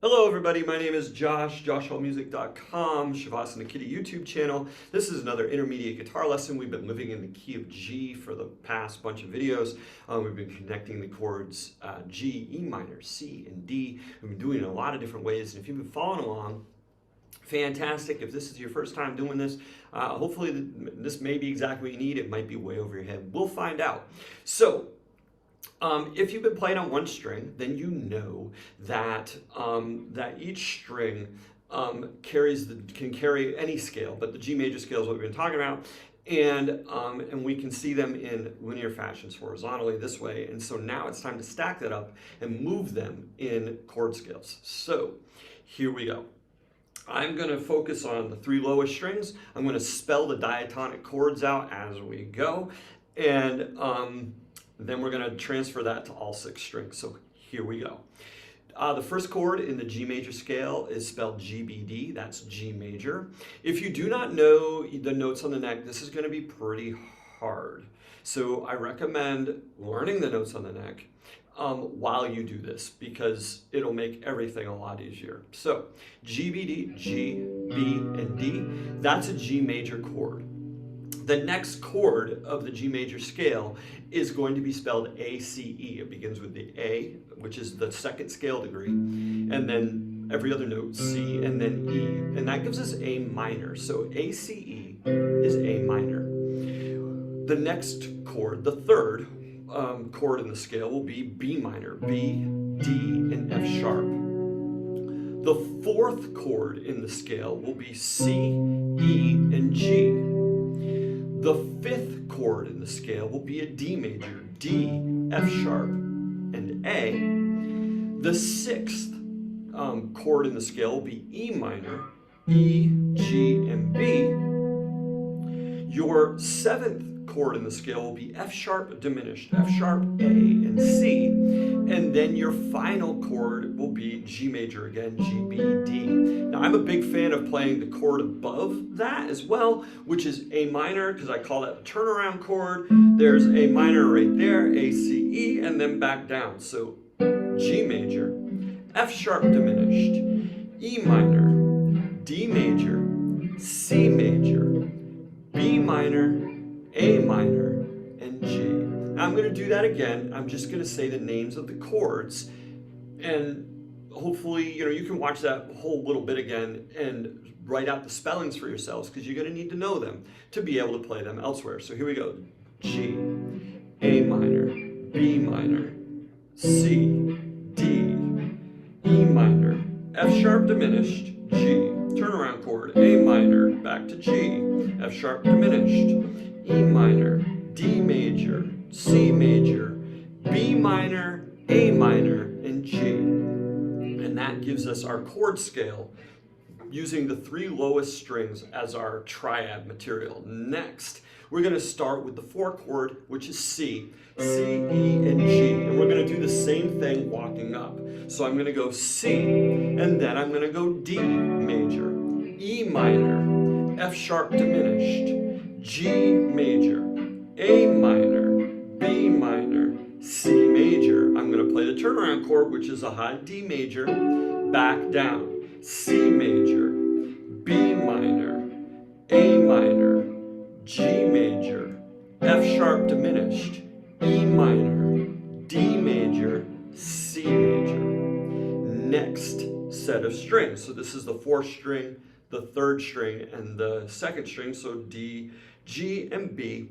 Hello everybody, my name is Josh, joshallmusic.com, Shavasana Kitty YouTube channel. This is another intermediate guitar lesson. We've been living in the key of G for the past bunch of videos. We've been connecting the chords G, E minor, C, and D. We've been doing it in a lot of different ways, and if you've been following along, fantastic. If this is your first time doing this, hopefully this may be exactly what you need. It might be way over your head. We'll find out. So, if you've been playing on one string, then you know that that each string can carry any scale, but the G major scale is what we've been talking about, and we can see them in linear fashions horizontally this way. And so now it's time to stack that up and move them in chord scales. So here we go. I'm going to focus on the three lowest strings. I'm going to spell the diatonic chords out as we go, and then we're going to transfer that to all six strings. So here we go. The first chord in the G major scale is spelled GBD. That's G major. If you do not know the notes on the neck, this is going to be pretty hard. So I recommend learning the notes on the neck while you do this, because it'll make everything a lot easier. So GBD, G, B, and D, that's a G major chord. The next chord of the G major scale is going to be spelled ACE. It begins with the A, which is the second scale degree, and then every other note, C, and then E, and that gives us A minor. So ACE is A minor. The next chord, the third chord in the scale, will be B minor, B, D, and F sharp. The fourth chord in the scale will be C, E, and G. The fifth chord in the scale will be a D major, D, F sharp, and A. The sixth chord in the scale will be E minor, E, G, and B. Your seventh chord in the scale will be F sharp diminished, F sharp, A, and C. And then your final chord will be G major again, G, B, D. Now I'm a big fan of playing the chord above that as well, which is A minor, because I call that the turnaround chord. There's A minor right there, A, C, E, and then back down. So G major, F sharp diminished, E minor, D major, C major, B minor, A minor, and G. Now I'm going to do that again. I'm just going to say the names of the chords, and hopefully you can watch that whole little bit again and write out the spellings for yourselves, because you're going to need to know them to be able to play them elsewhere. So here we go. G, A minor, B minor, C, D, E minor, F sharp diminished, G, turnaround chord, A minor, back to G, F sharp diminished, E minor, D major, C major, B minor, A minor, and G. And that gives us our chord scale using the three lowest strings as our triad material. Next, we're going to start with the four chord, which is C, C, E, and G. And we're going to do the same thing walking up. So I'm going to go C, and then I'm going to go D major, E minor, F sharp diminished, G major, A minor, B minor, C major. I'm going to play the turnaround chord, which is a high D major, back down, C major, B minor, A minor, G major, F sharp diminished, E minor, D major, C major. Next set of strings. So this is the fourth string, the third string, and the second string. So D, G, and B.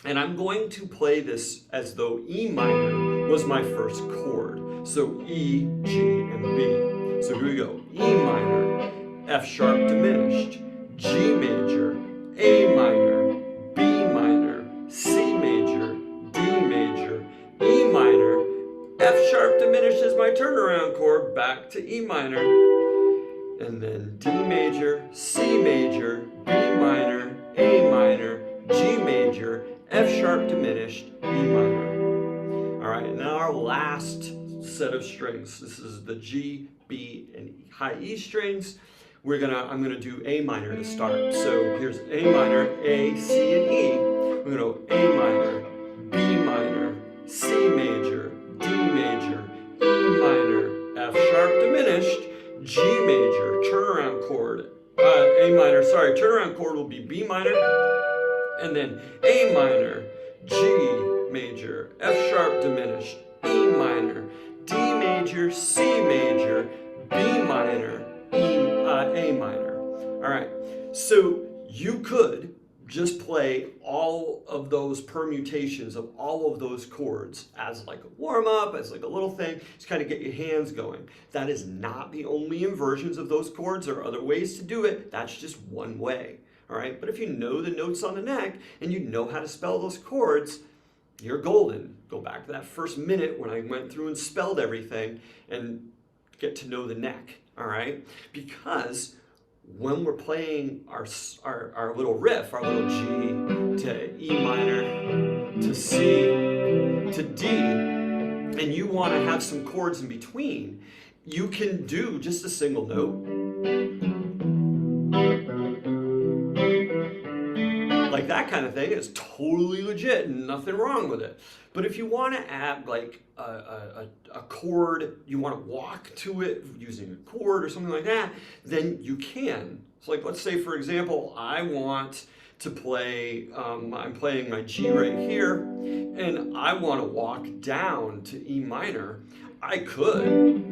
And I'm going to play this as though E minor was my first chord. So E, G, and B. So here we go. E minor, F sharp diminished, G major, A minor, B minor, C major, D major, E minor, F sharp diminished is my turnaround chord, back to E minor, and then D major, C major, B minor, A minor, G major, F sharp diminished, E minor. All right, now our last set of strings. This is the G, B, and high E strings. I'm gonna do A minor to start. So here's A minor, A, C, and E. We're gonna go A minor, B minor, C major, D major, E minor, F sharp diminished, G major, turnaround chord, A minor, sorry, turnaround chord will be B minor, and then A minor, G major, F sharp diminished, E minor, D major, C major, B minor, A minor. All right, so you could just play all of those permutations of all of those chords as like a warm-up, as like a little thing, just kind of get your hands going. That is not the only inversions of those chords. There are other ways to do it. That's just one way, all right? But if you know the notes on the neck and you know how to spell those chords, you're golden. Go back to that first minute when I went through and spelled everything and get to know the neck, all right? Because when we're playing our little riff, our little G to E minor to C to D, and you want to have some chords in between, you can do just a single note. Like that kind of thing is totally legit and nothing wrong with it. But if you want to add like a chord, you want to walk to it using a chord or something like that, then you can. So like let's say for example, I want to play, I'm playing my G right here, and I want to walk down to E minor. I could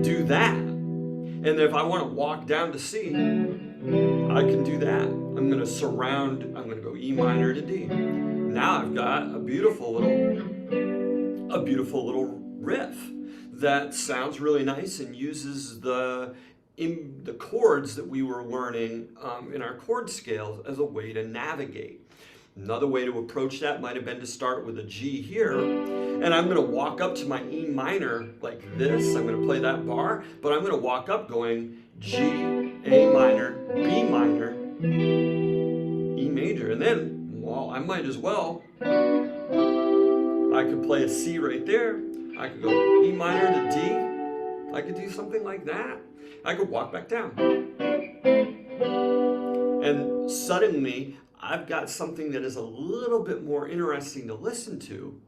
do that. And if I want to walk down to C, I can do that. I'm going to surround, I'm going to go E minor to D. Now I've got a beautiful little riff that sounds really nice and uses the chords that we were learning in our chord scales as a way to navigate. Another way to approach that might have been to start with a G here, and I'm going to walk up to my E minor like this. I'm going to play that bar, but I'm going to walk up going G, A minor, B minor, E major, and then, well, I might as well, I could play a C right there. I could go E minor to D. I could do something like that. I could walk back down. And suddenly, I've got something that is a little bit more interesting to listen to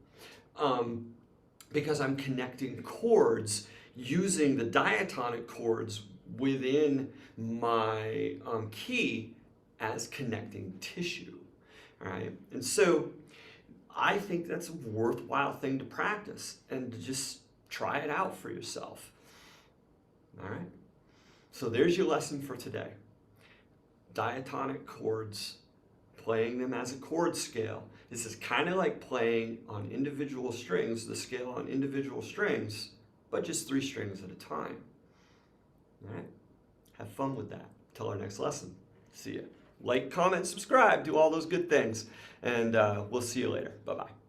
because I'm connecting chords using the diatonic chords within my key as connecting tissue, all right? And so I think that's a worthwhile thing to practice and to just try it out for yourself, all right? So there's your lesson for today. Diatonic chords, playing them as a chord scale. This is kind of like playing on individual strings, the scale on individual strings, but just 3 strings at a time. All right? Have fun with that. Till our next lesson. See ya. Like, comment, subscribe, do all those good things, and we'll see you later. Bye-bye.